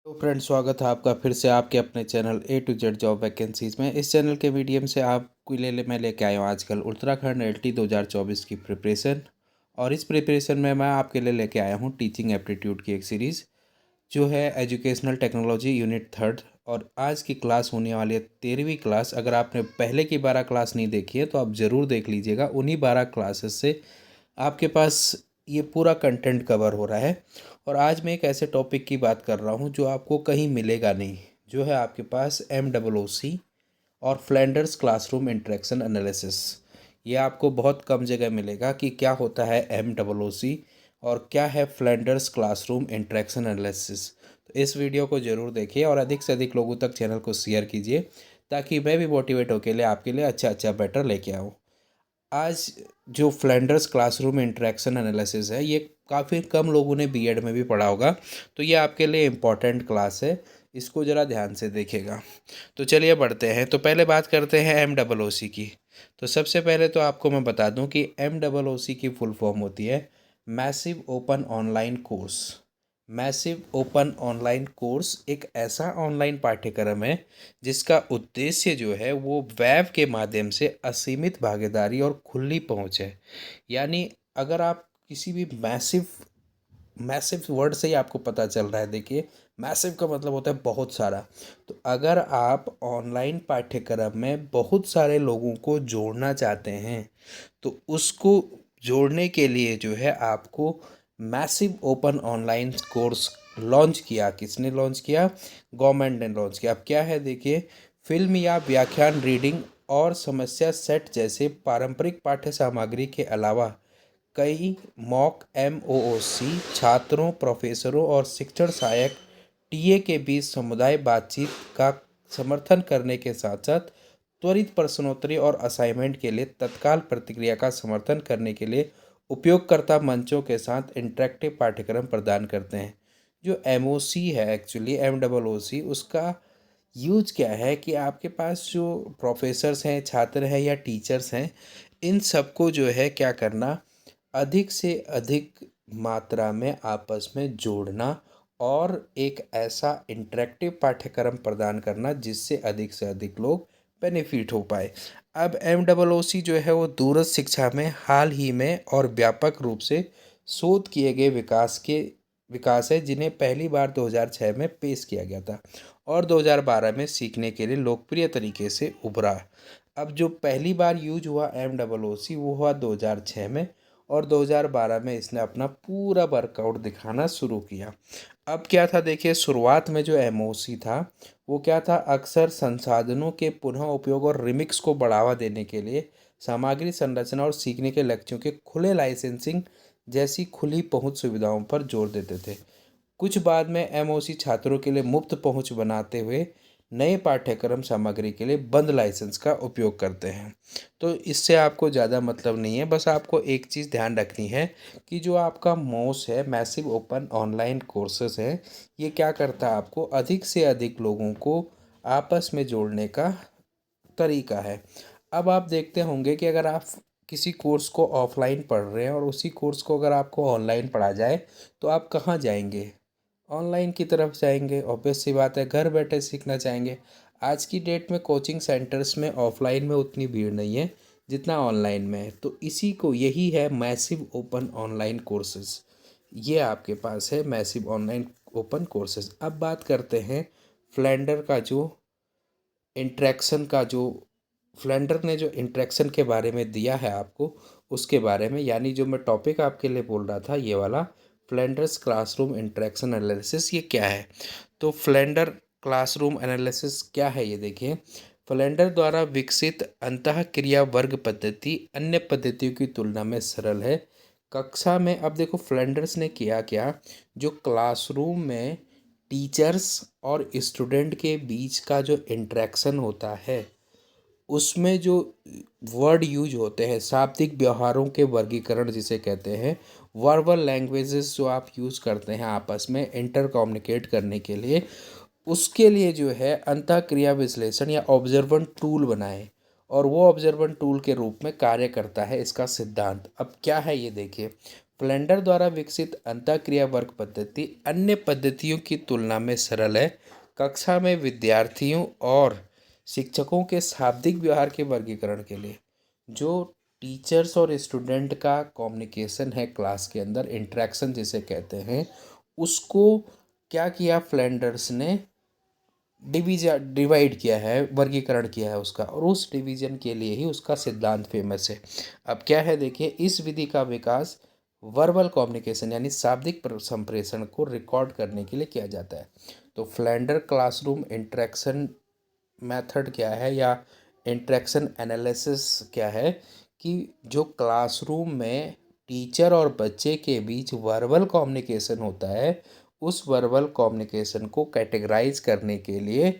तो फ्रेंड्स, स्वागत है आपका फिर से आपके अपने channel A to Z job vacancies में। इस चैनल के मीडियम से आपको मैं लेके आया हूँ आजकल उत्तराखंड एलटी 2024 की प्रिपरेशन। और इस प्रिपरेशन में मैं आपके लिए लेके आया हूँ टीचिंग एप्टीट्यूड की एक सीरीज़ जो है एजुकेशनल टेक्नोलॉजी यूनिट थर्ड। और आज की क्लास होने वाली है 13वीं क्लास। अगर आपने पहले की 12 क्लास नहीं देखी है तो आप ज़रूर देख लीजिएगा। उन्हीं 12 क्लासेस से आपके पास ये पूरा कंटेंट कवर हो रहा है। और आज मैं एक ऐसे टॉपिक की बात कर रहा हूँ जो आपको कहीं मिलेगा नहीं, जो है आपके पास MOOC और फ्लैंडर्स क्लासरूम इंटरेक्शन एनालिसिस। ये आपको बहुत कम जगह मिलेगा कि क्या होता है MOOC और क्या है फ्लैंडर्स क्लासरूम इंटरेक्शन एनालिसिस। तो इस वीडियो को ज़रूर देखिए और अधिक से अधिक लोगों तक चैनल को शेयर कीजिए ताकि मैं भी मोटिवेट होकर लिए आपके लिए अच्छा बेटर लेके आऊँ। आज जो फ्लैंडर्स क्लासरूम इंटरेक्शन एनालिसिस है, ये काफ़ी कम लोगों ने बीएड में भी पढ़ा होगा, तो ये आपके लिए इम्पॉर्टेंट क्लास है। इसको ज़रा ध्यान से देखेगा। तो चलिए बढ़ते हैं। तो पहले बात करते हैं MOOC की। तो सबसे पहले तो आपको मैं बता दूं कि MOOC की फुल फॉर्म होती है massive open online course. Massive open online course एक ऐसा ऑनलाइन पाठ्यक्रम है जिसका उद्देश्य जो है वो वेब के माध्यम से असीमित भागीदारी और खुली पहुंच है। यानी अगर आप किसी भी मैसिव मैसिव वर्ड से ही आपको पता चल रहा है। देखिए, मैसिव का मतलब होता है बहुत सारा। तो अगर आप ऑनलाइन पाठ्यक्रम में बहुत सारे लोगों को जोड़ना चाहते हैं तो उसको जोड़ने के लिए जो है आपको massive open online course launch किया। किसने लॉन्च किया? गवर्नमेंट ने लॉन्च किया। अब क्या है, देखिए, फिल्म या व्याख्यान, रीडिंग और समस्या सेट जैसे पारंपरिक पाठ्य सामग्री के अलावा कई मॉक MOOC छात्रों, प्रोफेसरों और शिक्षण सहायक टीए के बीच समुदाय बातचीत का समर्थन करने के साथ साथ त्वरित प्रश्नोत्तरी और असाइनमेंट के लिए तत्काल प्रतिक्रिया का समर्थन करने के लिए उपयोगकर्ता मंचों के साथ इंटरेक्टिव पाठ्यक्रम प्रदान करते हैं। जो MOC है, एक्चुअली MOOC, उसका यूज क्या है कि आपके पास जो प्रोफेसर्स हैं, छात्र हैं या टीचर्स हैं, इन सबको जो है क्या करना, अधिक से अधिक मात्रा में आपस में जोड़ना और एक ऐसा इंटरेक्टिव पाठ्यक्रम प्रदान करना जिससे अधिक से अधिक लोग बेनिफिट हो पाए। अब MOOC जो है वो दूरस्थ शिक्षा में हाल ही में और व्यापक रूप से शोध किए गए विकास है जिन्हें पहली बार 2006 में पेश किया गया था और 2012 में सीखने के लिए लोकप्रिय तरीके से उभरा। अब जो पहली बार यूज हुआ MOOC वो हुआ 2006 में और 2012 में इसने अपना पूरा वर्कआउट दिखाना शुरू किया। अब क्या था, देखिए, शुरुआत में जो MOOC था वो क्या था, अक्सर संसाधनों के पुनः उपयोग और रिमिक्स को बढ़ावा देने के लिए सामग्री संरचना और सीखने के लक्ष्यों के खुले लाइसेंसिंग जैसी खुली पहुंच सुविधाओं पर जोर देते थे। कुछ बाद में MOOC छात्रों के लिए मुफ्त पहुंच बनाते हुए नए पाठ्यक्रम सामग्री के लिए बंद लाइसेंस का उपयोग करते हैं। तो इससे आपको ज़्यादा मतलब नहीं है, बस आपको एक चीज़ ध्यान रखनी है कि जो आपका MOOC है, मैसिव ओपन ऑनलाइन कोर्सेस है, ये क्या करता है, आपको अधिक से अधिक लोगों को आपस में जोड़ने का तरीका है। अब आप देखते होंगे कि अगर आप किसी कोर्स को ऑफलाइन पढ़ रहे हैं और उसी कोर्स को अगर आपको ऑनलाइन पढ़ा जाए तो आप कहाँ जाएंगे? ऑनलाइन की तरफ जाएंगे। ऑब्वियस सी बात है, घर बैठे सीखना चाहेंगे। आज की डेट में कोचिंग सेंटर्स में ऑफलाइन में उतनी भीड़ नहीं है जितना ऑनलाइन में है। तो इसी को, यही है मैसिव ओपन ऑनलाइन कोर्सेज। ये आपके पास है मैसिव ऑनलाइन ओपन कोर्सेज। अब बात करते हैं फ्लेंडर का जो इंट्रैक्शन का जो फ्लेंडर ने जो इंट्रैक्शन के बारे में दिया है आपको, उसके बारे में, यानी जो मैं टॉपिक आपके लिए बोल रहा था ये वाला, फ्लेंडर्स क्लासरूम इंट्रैक्शन एनालिसिस, ये क्या है? तो फ्लेंडर क्लासरूम एनालिसिस क्या है, ये देखिए। फ्लेंडर द्वारा विकसित अंतःक्रिया वर्ग पद्धति अन्य पद्धतियों की तुलना में सरल है। कक्षा में, अब देखो फ्लेंडर्स ने किया क्या, जो क्लासरूम में टीचर्स और स्टूडेंट के बीच का जो इंटरेक्शन होता है उसमें जो वर्ड यूज होते हैं, शाब्दिक व्यवहारों के वर्गीकरण जिसे कहते हैं, वर्बल लैंग्वेजेस जो आप यूज़ करते हैं आपस में इंटर कम्युनिकेट करने के लिए, उसके लिए जो है अंतःक्रिया विश्लेषण या ऑब्जर्वेंट टूल बनाए और वो ऑब्जर्वेंट टूल के रूप में कार्य करता है इसका सिद्धांत। अब क्या है ये देखिए, फ्लेंडर द्वारा विकसित अंतःक्रिया वर्ग पद्धति अन्य पद्धतियों की तुलना में सरल है। कक्षा में विद्यार्थियों और शिक्षकों के शाब्दिक व्यवहार के वर्गीकरण के लिए जो टीचर्स और स्टूडेंट का कम्युनिकेशन है क्लास के अंदर, इंटरेक्शन जिसे कहते हैं, उसको क्या किया फ्लेंडर्स ने, डिवाइड किया है, वर्गीकरण किया है उसका, और उस डिवीजन के लिए ही उसका सिद्धांत फेमस है। अब क्या है देखिए, इस विधि का विकास वर्बल कम्युनिकेशन यानी शाब्दिक संप्रेषण को रिकॉर्ड करने के लिए किया जाता है। तो फ्लेंडर क्लासरूम इंटरेक्शन मेथड क्या है या इंटरेक्शन एनालिसिस क्या है कि जो क्लासरूम में टीचर और बच्चे के बीच वर्बल कम्युनिकेशन होता है, उस वर्बल कम्युनिकेशन को कैटेगराइज करने के लिए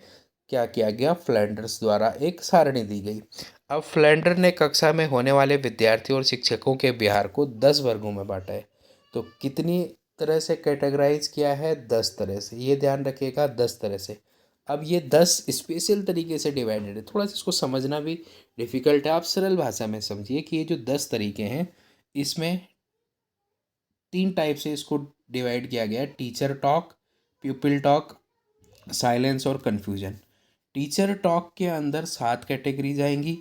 क्या किया गया, फ्लैंडर्स द्वारा एक सारणी दी गई। अब फ्लैंडर ने कक्षा में होने वाले विद्यार्थियों और शिक्षकों के व्यवहार को 10 वर्गों में बांटा है। तो कितनी तरह से कैटेगराइज किया है, 10 तरह से, ये ध्यान रखिएगा, 10 तरह से। अब ये 10 स्पेशल तरीके से डिवाइडेड है, थोड़ा सा इसको समझना भी डिफ़िकल्ट है, आप सरल भाषा में समझिए कि ये जो 10 तरीके हैं, इसमें 3 टाइप से इसको डिवाइड किया गया है: टीचर टॉक, प्यूपिल टॉक, साइलेंस और कन्फ्यूजन। टीचर टॉक के अंदर 7 कैटेगरीज आएंगी।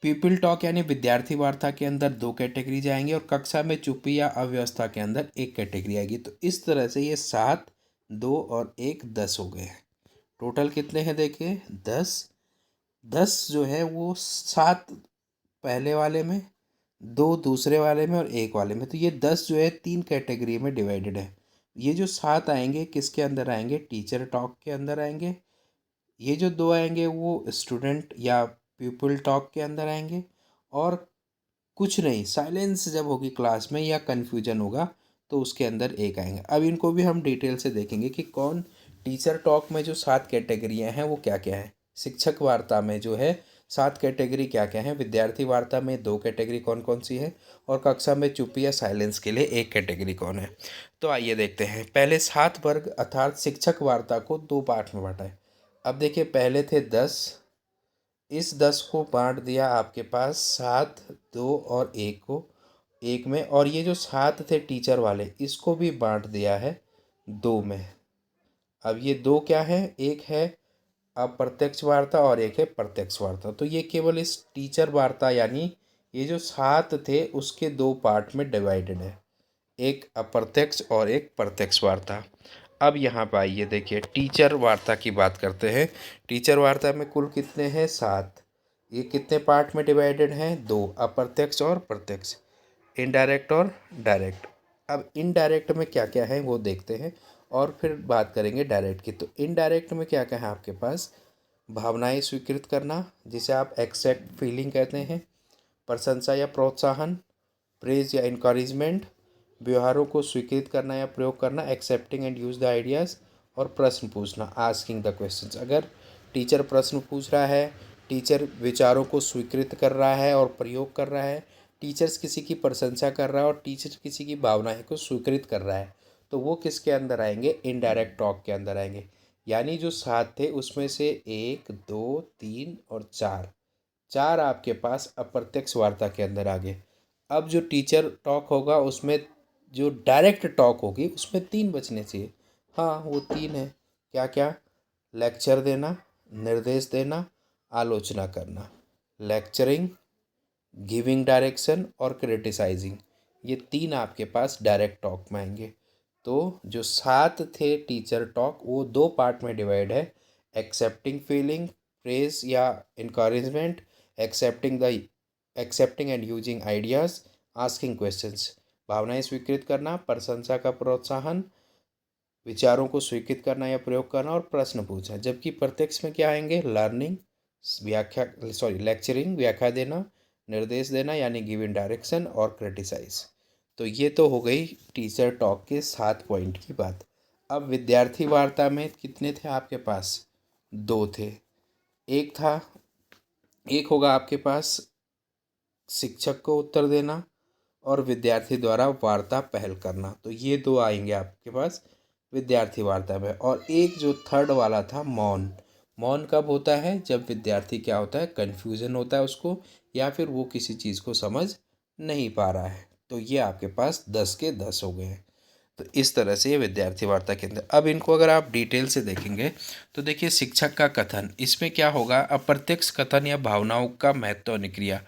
पीपल टॉक यानी विद्यार्थी वार्ता के अंदर 2 कैटेगरी जाएंगे और कक्षा में चुप्पी या अव्यवस्था के अंदर 1 कैटेगरी आएगी। तो इस तरह से ये 7, 2 और 1 10 हो गए। टोटल कितने हैं देखिए, 10। 10 जो है वो 7 पहले वाले में, 2 दूसरे वाले में और 1 वाले में। तो ये 10 जो है 3 कैटेगरी में डिवाइडेड है। ये जो 7 आएंगे किसके अंदर आएंगे, टीचर टॉक के अंदर आएंगे। ये जो 2 आएंगे वो स्टूडेंट या पीपल टॉक के अंदर आएंगे। और कुछ नहीं, साइलेंस जब होगी क्लास में या कन्फ्यूजन होगा तो उसके अंदर 1 आएंगे। अब इनको भी हम डिटेल से देखेंगे कि कौन, टीचर टॉक में जो 7 कैटेगरियाँ हैं वो क्या क्या है, शिक्षक वार्ता में जो है 7 कैटेगरी क्या क्या है, विद्यार्थी वार्ता में 2 कैटेगरी कौन कौन सी है, और कक्षा में चुप्पी या साइलेंस के लिए 1 कैटेगरी कौन है। तो आइए देखते हैं। पहले 7 वर्ग अर्थात शिक्षक वार्ता को 2 पार्ट में बांटा है। अब देखिए, पहले थे 10, इस 10 को बांट दिया आपके पास 7, 2 और 1 को, एक में। और ये जो 7 थे टीचर वाले, इसको भी बांट दिया है 2 में। अब ये 2 क्या है, एक है अप्रत्यक्ष वार्ता और एक है प्रत्यक्ष वार्ता। तो ये केवल इस टीचर वार्ता यानी ये जो 7 थे उसके 2 पार्ट में डिवाइडेड है, एक अप्रत्यक्ष और एक प्रत्यक्ष वार्ता। अब यहाँ पर आइए देखिए, टीचर वार्ता की बात करते हैं। टीचर वार्ता में कुल कितने हैं, 7। ये कितने पार्ट में डिवाइडेड हैं, 2, अप्रत्यक्ष और प्रत्यक्ष, इनडायरेक्ट और डायरेक्ट। अब इनडायरेक्ट में क्या क्या है वो देखते हैं और फिर बात करेंगे डायरेक्ट की। तो इनडायरेक्ट में क्या क्या है आपके पास, भावनाएं स्वीकृत करना जिसे आप एक्सेप्ट फीलिंग कहते हैं, प्रशंसा या प्रोत्साहन, प्रेज या इनकरेजमेंट, व्यवहारों को स्वीकृत करना या प्रयोग करना, accepting and use the ideas, और प्रश्न पूछना, आस्किंग द क्वेश्चंस। अगर टीचर प्रश्न पूछ रहा है, टीचर विचारों को स्वीकृत कर रहा है और प्रयोग कर रहा है, टीचर्स किसी की प्रशंसा कर रहा है और टीचर किसी की भावनाएं को स्वीकृत कर रहा है, तो वो किसके अंदर आएंगे, इनडायरेक्ट टॉक के अंदर आएंगे। यानी जो 7 थे उसमें से 1, 2, 3 और 4, 4 आपके पास अप्रत्यक्ष वार्ता के अंदर आ गए। अब जो टीचर टॉक होगा उसमें जो डायरेक्ट टॉक होगी उसमें 3 बचने चाहिए। हाँ, वो 3 है, क्या क्या, लेक्चर देना, निर्देश देना, आलोचना करना। लेक्चरिंग, गिविंग डायरेक्शन और क्रिटिसाइजिंग, ये 3 आपके पास डायरेक्ट टॉक में आएंगे। तो जो 7 थे टीचर टॉक वो 2 पार्ट में डिवाइड है, एक्सेप्टिंग फीलिंग, प्रेज या encouragement, accepting the accepting and using ideas, asking questions, भावनाएं स्वीकृत करना, प्रशंसा का प्रोत्साहन, विचारों को स्वीकृत करना या प्रयोग करना और प्रश्न पूछना। जबकि प्रत्यक्ष में क्या आएंगे, लर्निंग, लेक्चरिंग, व्याख्या देना, निर्देश देना यानी गिव इन डायरेक्शन, और क्रिटिसाइज। तो ये तो हो गई टीचर टॉक के 7 पॉइंट की बात। अब विद्यार्थी वार्ता में कितने थे आपके पास, 2 थे। एक था, एक होगा आपके पास शिक्षक को उत्तर देना और विद्यार्थी द्वारा वार्ता पहल करना। तो ये 2 आएंगे आपके पास विद्यार्थी वार्ता में। और एक जो थर्ड वाला था, मौन। मौन कब होता है, जब विद्यार्थी क्या होता है, कन्फ्यूज़न होता है उसको, या फिर वो किसी चीज़ को समझ नहीं पा रहा है। तो ये आपके पास 10 के 10 हो गए हैं। तो इस तरह से ये विद्यार्थी वार्ता के अंदर, अब इनको अगर आप डिटेल से देखेंगे तो देखिए शिक्षक का कथन, इसमें क्या होगा, अप्रत्यक्ष कथन या भावनाओं का महत्व निक्रिया।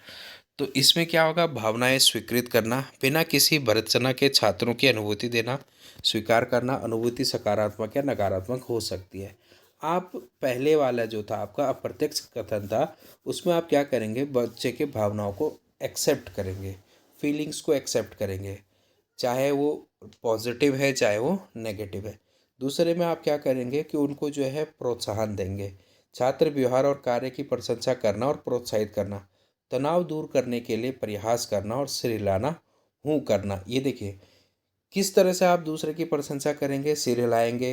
तो इसमें क्या होगा, भावनाएं स्वीकृत करना, बिना किसी भर्त्सना के छात्रों की अनुभूति देना, स्वीकार करना। अनुभूति सकारात्मक या नकारात्मक हो सकती है। आप पहले वाला जो था आपका अप्रत्यक्ष कथन था, उसमें आप क्या करेंगे, बच्चे के भावनाओं को एक्सेप्ट करेंगे, फीलिंग्स को एक्सेप्ट करेंगे, चाहे वो पॉजिटिव है चाहे वो नेगेटिव है। दूसरे में आप क्या करेंगे कि उनको जो है प्रोत्साहन देंगे, छात्र व्यवहार और कार्य की प्रशंसा करना और प्रोत्साहित करना, तनाव दूर करने के लिए प्रयास करना और सिर हिलाना, हूँ करना। ये देखिए किस तरह से आप दूसरे की प्रशंसा करेंगे, सिर हिलाएंगे,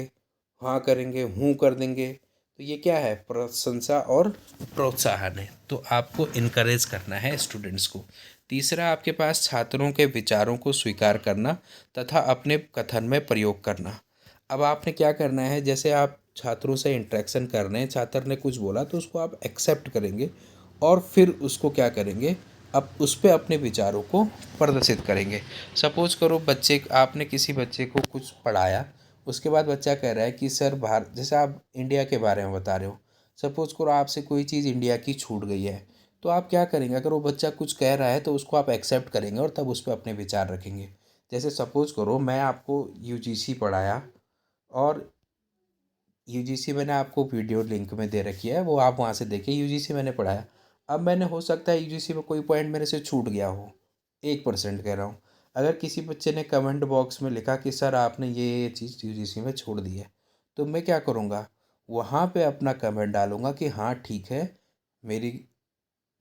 हाँ करेंगे, हूँ कर देंगे, तो ये क्या है, प्रशंसा और प्रोत्साहन है। तो आपको इनकरेज करना है स्टूडेंट्स को। तीसरा आपके पास छात्रों के विचारों को स्वीकार करना तथा अपने कथन में प्रयोग करना। अब आपने क्या करना है, जैसे आप छात्रों से इंटरेक्शन कर रहे हैं, छात्र ने कुछ बोला तो उसको आप एक्सेप्ट करेंगे और फिर उसको क्या करेंगे, अब उस पर अपने विचारों को प्रदर्शित करेंगे। सपोज करो बच्चे, आपने किसी बच्चे को कुछ पढ़ाया, उसके बाद बच्चा कह रहा है कि सर बाहर, जैसे आप इंडिया के बारे में बता रहे हो, सपोज करो आपसे कोई चीज़ इंडिया की छूट गई है, तो आप क्या करेंगे, अगर वो बच्चा कुछ कह रहा है तो उसको आप एक्सेप्ट करेंगे और तब उस पर अपने विचार रखेंगे। जैसे सपोज करो मैं आपको यूजीसी पढ़ाया और यूजीसी मैंने आपको वीडियो लिंक में दे रखी है, वो आप वहाँ से देखिए, यूजीसी मैंने पढ़ाया। अब मैंने, हो सकता है यूजीसी में कोई पॉइंट मेरे से छूट गया हो, 1% कह रहा हूँ। अगर किसी बच्चे ने कमेंट बॉक्स में लिखा कि सर आपने ये चीज़ यूजीसी में छोड़ दी है, तो मैं क्या करूँगा, वहाँ पे अपना कमेंट डालूँगा कि हाँ ठीक है, मेरी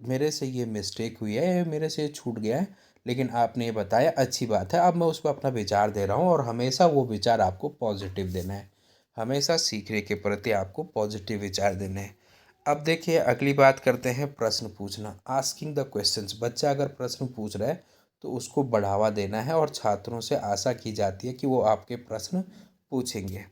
मेरे से ये मिस्टेक हुई है, ये मेरे से छूट गया है, लेकिन आपने ये बताया अच्छी बात है, अब मैं उस पर अपना विचार दे रहा हूँ। और हमेशा वो विचार आपको पॉजिटिव देना है, हमेशा सीखने के प्रति आपको पॉजिटिव विचार देने हैं। अब देखिए अगली बात करते हैं, प्रश्न पूछना, आस्किंग द क्वेश्चंस। बच्चा अगर प्रश्न पूछ रहा है तो उसको बढ़ावा देना है और छात्रों से आशा की जाती है कि वो आपके प्रश्न पूछेंगे।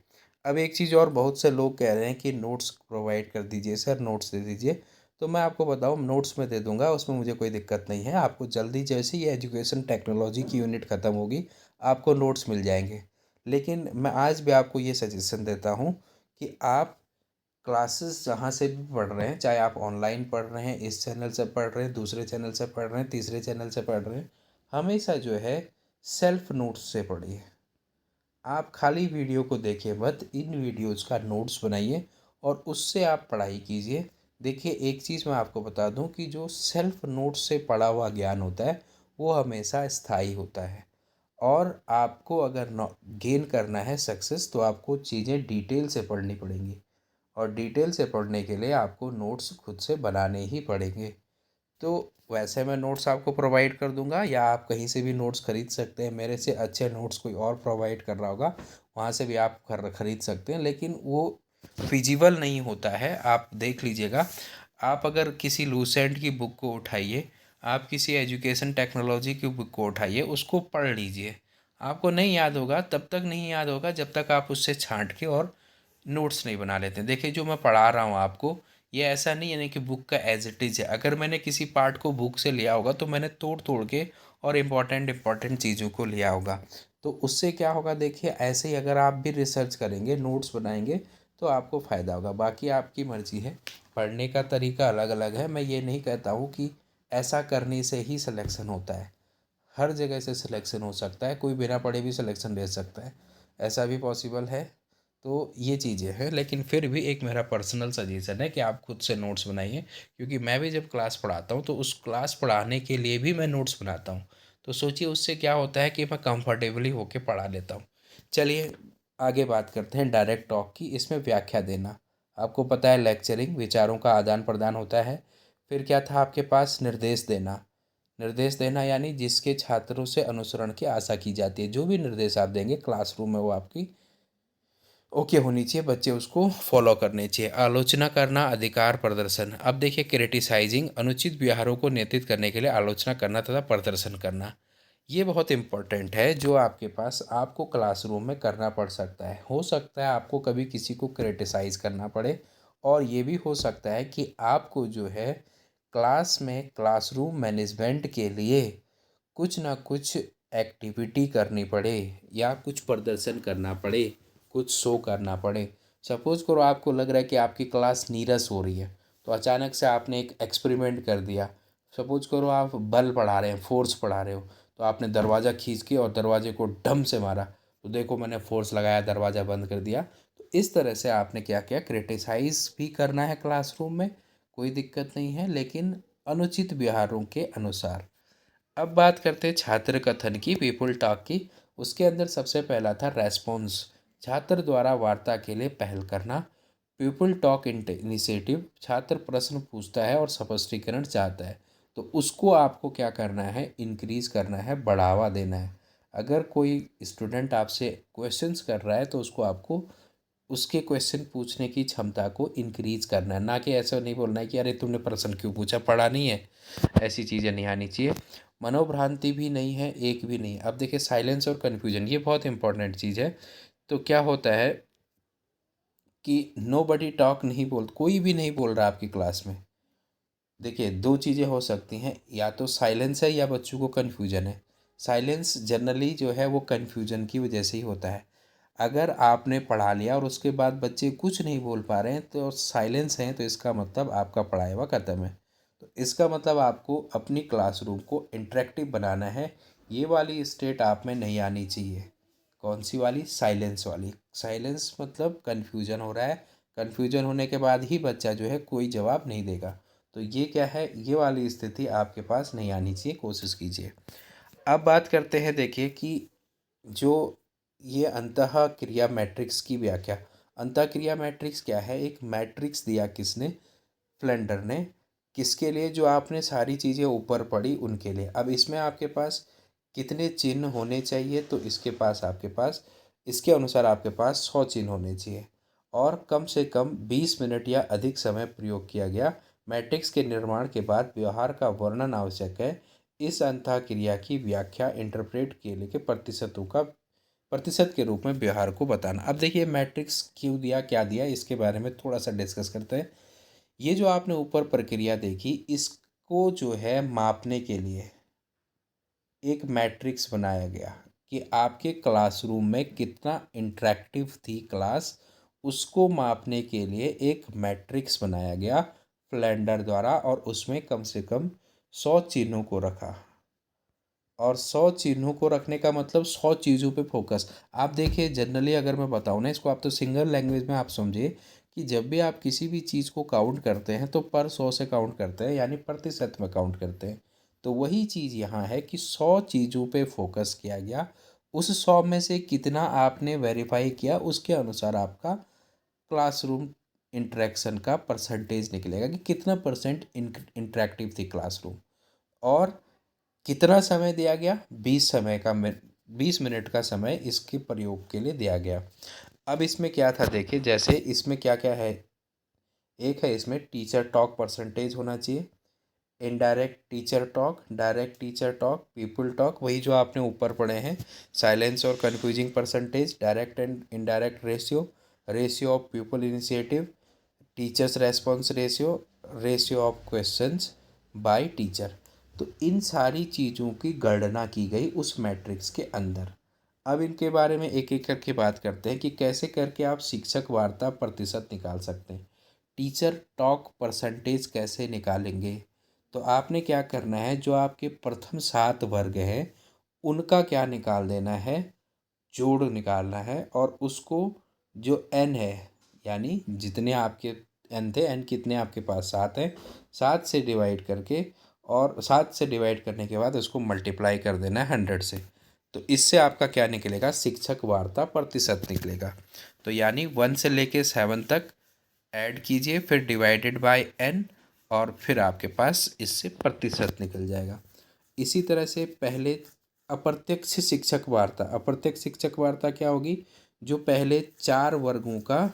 अब एक चीज़ और, बहुत से लोग कह रहे हैं कि नोट्स प्रोवाइड कर दीजिए सर, नोट्स दे दीजिए। तो मैं आपको बताऊँ, नोट्स में दे दूंगा, उसमें मुझे कोई दिक्कत नहीं है। आपको जल्दी, जैसे ही एजुकेशन टेक्नोलॉजी की यूनिट ख़त्म होगी, आपको नोट्स मिल जाएंगे। लेकिन मैं आज भी आपको ये सजेशन देता हूँ कि आप क्लासेस जहाँ से भी पढ़ रहे हैं, चाहे आप ऑनलाइन पढ़ रहे हैं, इस चैनल से पढ़ रहे हैं, दूसरे चैनल से पढ़ रहे हैं, तीसरे चैनल से पढ़ रहे हैं, हमेशा जो है सेल्फ नोट्स से पढ़िए। आप खाली वीडियो को देखिए मत, इन वीडियोज़ का नोट्स बनाइए और उससे आप पढ़ाई कीजिए। देखिए एक चीज़ मैं आपको बता दूं कि जो सेल्फ नोट्स से पढ़ा हुआ ज्ञान होता है वो हमेशा स्थायी होता है। और आपको अगर गेन करना है सक्सेस, तो आपको चीज़ें डिटेल से पढ़नी पड़ेंगी और डिटेल से पढ़ने के लिए आपको नोट्स खुद से बनाने ही पड़ेंगे। तो वैसे मैं नोट्स आपको प्रोवाइड कर दूंगा, या आप कहीं से भी नोट्स खरीद सकते हैं, मेरे से अच्छे नोट्स कोई और प्रोवाइड कर रहा होगा, वहाँ से भी आप खरीद सकते हैं, लेकिन वो फिजिबल नहीं होता है। आप देख लीजिएगा, आप अगर किसी लूसेंट की बुक को उठाइए, आप किसी एजुकेशन टेक्नोलॉजी की बुक को उठाइए, उसको पढ़ लीजिए, आपको नहीं याद होगा, तब तक नहीं याद होगा जब तक आप उससे छांट के और नोट्स नहीं बना लेते हैं। देखिए जो मैं पढ़ा रहा हूँ आपको, ये ऐसा नहीं है ना कि बुक का एज इट इज़ है। अगर मैंने किसी पार्ट को बुक से लिया होगा तो मैंने तोड़ तोड़ के और इम्पॉर्टेंट चीज़ों को लिया होगा। तो उससे क्या होगा, देखिए ऐसे ही अगर आप भी रिसर्च करेंगे, नोट्स बनाएंगे, तो आपको फ़ायदा होगा। बाकी आपकी मर्ज़ी है, पढ़ने का तरीका अलग अलग है। मैं ये नहीं कहता हूँ कि ऐसा करने से ही सिलेक्शन होता है, हर जगह से सिलेक्शन हो सकता है, कोई बिना पढ़े भी सिलेक्शन ले सकता है, ऐसा भी पॉसिबल है। तो ये चीज़ें हैं, लेकिन फिर भी एक मेरा पर्सनल सजेशन है कि आप खुद से नोट्स बनाइए, क्योंकि मैं भी जब क्लास पढ़ाता हूँ तो उस क्लास पढ़ाने के लिए भी मैं नोट्स बनाता हूँ। तो सोचिए उससे क्या होता है कि मैं कंफर्टेबली होके पढ़ा लेता हूँ। चलिए आगे बात करते हैं डायरेक्ट टॉक की। इसमें व्याख्या देना, आपको पता है लेक्चरिंग विचारों का आदान प्रदान होता है। फिर क्या था आपके पास, निर्देश देना। निर्देश देना यानी जिसके छात्रों से अनुसरण की आशा की जाती है, जो भी निर्देश आप देंगे क्लासरूम में वो आपकी ओके होनी चाहिए, बच्चे उसको फॉलो करने चाहिए। आलोचना करना, अधिकार प्रदर्शन। अब देखिए क्रिटिसाइजिंग, अनुचित व्यवहारों को नियंत्रित करने के लिए आलोचना करना तथा प्रदर्शन करना। ये बहुत इंपॉर्टेंट है, जो आपके पास आपको क्लासरूम में करना पड़ सकता है। हो सकता है आपको कभी किसी को क्रिटिसाइज करना पड़े, और ये भी हो सकता है कि आपको जो है क्लास में क्लासरूम मैनेजमेंट के लिए कुछ ना कुछ एक्टिविटी करनी पड़े या कुछ प्रदर्शन करना पड़े, कुछ शो करना पड़े। सपोज़ करो आपको लग रहा है कि आपकी क्लास नीरस हो रही है, तो अचानक से आपने एक एक्सपेरिमेंट कर दिया। सपोज़ करो आप बल पढ़ा रहे हैं, फोर्स पढ़ा रहे हो, तो आपने दरवाज़ा खींच के और दरवाजे को ढम से मारा, तो देखो मैंने फोर्स लगाया, दरवाज़ा बंद कर दिया। तो इस तरह से आपने क्या किया, क्रिटिसाइज़ भी करना है क्लासरूम में, कोई दिक्कत नहीं है, लेकिन अनुचित व्यवहारों के अनुसार। अब बात करते हैं छात्र कथन की, पीपल टॉक की। उसके अंदर सबसे पहला था रेस्पॉन्स, छात्र द्वारा वार्ता के लिए पहल करना। पीपल टॉक इनिशिएटिव, छात्र प्रश्न पूछता है और स्पष्टीकरण चाहता है, तो उसको आपको क्या करना है, इंक्रीज करना है, बढ़ावा देना है। अगर कोई स्टूडेंट आपसे क्वेश्चंस कर रहा है तो उसको आपको उसके क्वेश्चन पूछने की क्षमता को इंक्रीज करना है, ना कि ऐसा नहीं बोलना है कि अरे तुमने प्रश्न क्यों पूछा, पढ़ा नहीं है। ऐसी चीज़ें नहीं आनी चाहिए। मनोभ्रांति भी नहीं है, एक भी नहीं। अब देखिए साइलेंस और कन्फ्यूजन, ये बहुत इंपॉर्टेंट चीज़ है। तो क्या होता है कि नो बडी टॉक, नहीं बोल, कोई भी नहीं बोल रहा आपकी क्लास में। देखिए दो चीज़ें हो सकती हैं, या तो साइलेंस है या बच्चों को कन्फ्यूजन है। साइलेंस जनरली जो है वो कन्फ्यूजन की वजह से ही होता है। अगर आपने पढ़ा लिया और उसके बाद बच्चे कुछ नहीं बोल पा रहे हैं तो साइलेंस हैं, तो इसका मतलब आपका पढ़ाया हुआ ख़त्म है। तो इसका मतलब आपको अपनी क्लासरूम को इंटरेक्टिव बनाना है। ये वाली स्टेट आप में नहीं आनी चाहिए। कौन सी वाली, साइलेंस वाली। साइलेंस मतलब कन्फ्यूजन हो रहा है, कन्फ्यूजन होने के बाद ही बच्चा जो है कोई जवाब नहीं देगा। तो ये क्या है, ये वाली स्थिति आपके पास नहीं आनी चाहिए, कोशिश कीजिए। अब बात करते हैं, देखिए कि जो ये अंतः क्रिया मैट्रिक्स की व्याख्या। अंतः क्रिया मैट्रिक्स क्या है, एक मैट्रिक्स दिया किसने, फ्लेंडर ने। किसके लिए, जो आपने सारी चीज़ें ऊपर पढ़ी उनके लिए। अब इसमें आपके पास कितने चिन्ह होने चाहिए, तो इसके पास आपके पास इसके अनुसार आपके पास 100 चिन्ह होने चाहिए और कम से कम 20 मिनट या अधिक समय प्रयोग किया गया। मैट्रिक्स के निर्माण के बाद व्यवहार का वर्णन आवश्यक है। इस अंतःक्रिया की व्याख्या इंटरप्रेट के लिए प्रतिशतों का प्रतिशत के रूप में व्यवहार को बताना। अब देखिए मैट्रिक्स क्यों दिया, क्या दिया, इसके बारे में थोड़ा सा डिस्कस करते हैं। ये जो आपने ऊपर प्रक्रिया देखी, इसको जो है मापने के लिए एक मैट्रिक्स बनाया गया कि आपके क्लासरूम में कितना इंटरेक्टिव थी क्लास, उसको मापने के लिए एक मैट्रिक्स बनाया गया फ्लेंडर द्वारा, और उसमें कम से कम 100 चिन्हों को रखा। और 100 चिन्हों को रखने का मतलब 100 चीज़ों पे फोकस। आप देखिए जनरली अगर मैं बताऊँ ना इसको, आप तो सिंगल लैंग्वेज में आप समझिए कि जब भी आप किसी भी चीज़ को काउंट करते हैं तो पर 100 से काउंट करते हैं, यानी प्रतिशत में काउंट करते हैं। तो वही चीज़ यहाँ है कि 100 चीज़ों पे फोकस किया गया। उस 100 में से कितना आपने वेरीफाई किया, उसके अनुसार आपका क्लासरूम इंटरेक्शन का परसेंटेज निकलेगा कि कितना परसेंट इंटरेक्टिव थी क्लासरूम। और कितना समय दिया गया, 20 मिनट का समय इसके प्रयोग के लिए दिया गया। अब इसमें क्या था, देखिए जैसे इसमें क्या क्या है। एक है इसमें टीचर टॉक परसेंटेज होना चाहिए, indirect teacher talk, direct teacher talk, people talk, वही जो आपने ऊपर पढ़े हैं। साइलेंस और confusing percentage, direct and indirect ratio, ratio of people initiative, teachers response ratio, ratio of questions bye teacher. तो इन सारी चीज़ों की गणना की गई उस मैट्रिक्स के अंदर। अब इनके बारे में एक एक करके बात करते हैं कि कैसे करके आप शिक्षक वार्ता प्रतिशत निकाल सकते हैं। टीचर टॉक परसेंटेज कैसे निकालेंगे, तो आपने क्या करना है, जो आपके प्रथम 7 वर्ग हैं उनका क्या निकाल देना है, जोड़ निकालना है। और उसको जो एन है, यानी जितने आपके एन थे, एन कितने आपके पास 7 है, 7 से डिवाइड करके, और 7 से डिवाइड करने के बाद उसको मल्टीप्लाई कर देना है 100 से। तो इससे आपका क्या निकलेगा, शिक्षक वार्ता प्रतिशत निकलेगा। तो यानी 1 से लेके 7 तक ऐड कीजिए, फिर डिवाइडेड बाय एन, और फिर आपके पास इससे प्रतिशत निकल जाएगा। इसी तरह से पहले अप्रत्यक्ष शिक्षक वार्ता, अप्रत्यक्ष शिक्षक वार्ता क्या होगी, जो पहले 4 वर्गों का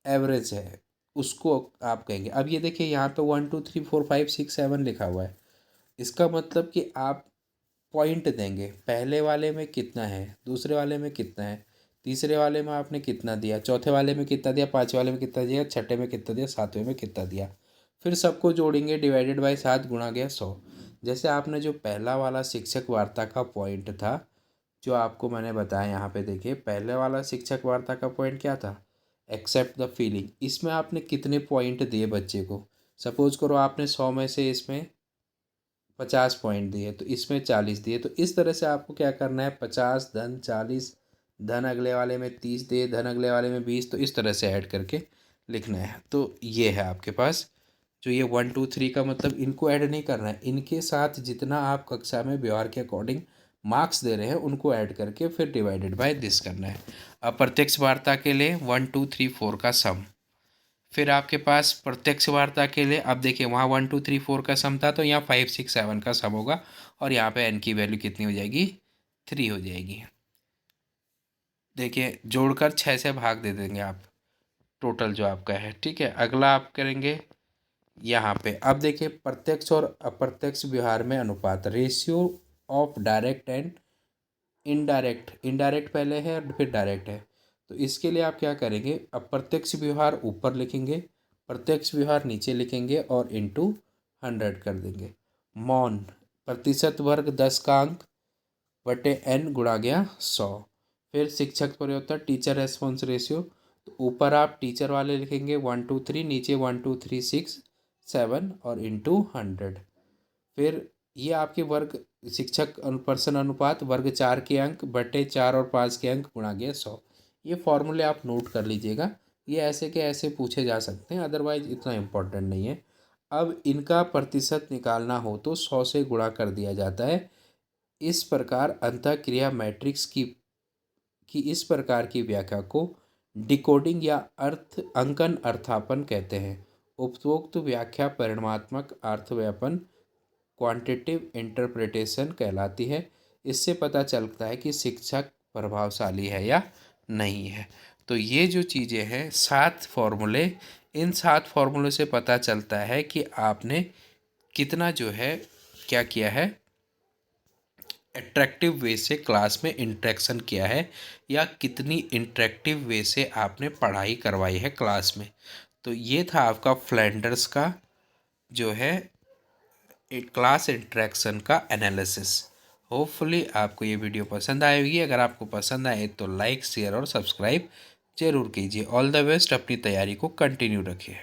एवरेज है उसको आप कहेंगे। अब ये देखिए यहाँ पे 1 2 3 4 5 6 7 लिखा हुआ है। इसका मतलब कि आप पॉइंट देंगे, पहले वाले में कितना है, दूसरे वाले में कितना है, तीसरे वाले में आपने कितना दिया, चौथे वाले में कितना दिया, पाँचवें वाले में कितना दिया, छठे में कितना दिया, सातवें में कितना दिया। फिर सबको जोड़ेंगे, डिवाइडेड बाय 7 गुणा गया 100। जैसे आपने जो पहला वाला शिक्षक वार्ता का पॉइंट था, जो आपको मैंने बताया, यहाँ पे देखिए पहले वाला शिक्षक वार्ता का पॉइंट क्या था, एक्सेप्ट द फीलिंग। इसमें आपने कितने पॉइंट दिए बच्चे को, सपोज करो आपने 100 में से इसमें 50 पॉइंट दिए, तो इसमें 40 दिए। तो इस तरह से आपको क्या करना है, 50 धन 40 धन अगले वाले में 30 दिए, धन अगले वाले में 20, तो इस तरह से ऐड करके लिखना है। तो ये है आपके पास जो ये 1 2 3 का मतलब इनको ऐड नहीं करना है, इनके साथ जितना आप कक्षा में व्यवहार के अकॉर्डिंग मार्क्स दे रहे हैं उनको ऐड करके फिर डिवाइडेड बाय दिस करना है। अप्रत्यक्ष वार्ता के लिए 1 2 3 4 का सम, फिर आपके पास प्रत्यक्ष वार्ता के लिए अब देखिए वहाँ 1 2 3 4 का सम था, तो यहाँ 5 6 7 का सम होगा, और यहाँ पे एन की वैल्यू कितनी हो जाएगी, 3 हो जाएगी। देखिए जोड़कर 6 से भाग दे देंगे आप, टोटल जो आपका है। ठीक है, अगला आप करेंगे यहाँ पे। अब देखिए प्रत्यक्ष और अप्रत्यक्ष व्यवहार में अनुपात, ratio of direct and indirect. Indirect पहले है और फिर डायरेक्ट है, तो इसके लिए आप क्या करेंगे, अप्रत्यक्ष व्यवहार ऊपर लिखेंगे, प्रत्यक्ष व्यवहार नीचे लिखेंगे और इंटू 100 कर देंगे। मौन प्रतिशत वर्ग 10 का अंक बटे n गुणा गया 100। फिर शिक्षक प्रयोत्तर टीचर रेस्पॉन्स रेशियो, तो ऊपर आप टीचर वाले लिखेंगे 1 2 3, नीचे 1 2 3 6 7 और इंटू 100। फिर ये आपके वर्ग शिक्षक अनुपर्सन अनुपात वर्ग 4 के अंक बटे 4 और 5 के अंक गुणा गया 100। ये फॉर्मूले आप नोट कर लीजिएगा, ये ऐसे के ऐसे पूछे जा सकते हैं, अदरवाइज इतना इम्पोर्टेंट नहीं है। अब इनका प्रतिशत निकालना हो तो 100 से गुणा कर दिया जाता है। इस प्रकार अंतःक्रिया मैट्रिक्स की इस प्रकार की व्याख्या को डिकोडिंग या अर्थ अंकन अर्थापन कहते हैं। उपरोक्त व्याख्या परिमाणात्मक अर्थव्यापन क्वांटिटिव इंटरप्रिटेशन कहलाती है। इससे पता चलता है कि शिक्षक प्रभावशाली है या नहीं है। तो ये जो चीज़ें हैं 7 फॉर्मूले, इन 7 फॉर्मूलों से पता चलता है कि आपने कितना जो है क्या किया है, अट्रैक्टिव वे से क्लास में इंटरेक्शन किया है, या कितनी इंटरेक्टिव वे से आपने पढ़ाई करवाई है क्लास में। तो ये था आपका फ्लैंडर्स का जो है एक क्लास इंटरेक्शन का एनालिसिस। होपफुली आपको ये वीडियो पसंद आएगी। अगर आपको पसंद आए तो लाइक शेयर और सब्सक्राइब जरूर कीजिए। ऑल द बेस्ट, अपनी तैयारी को कंटिन्यू रखिए।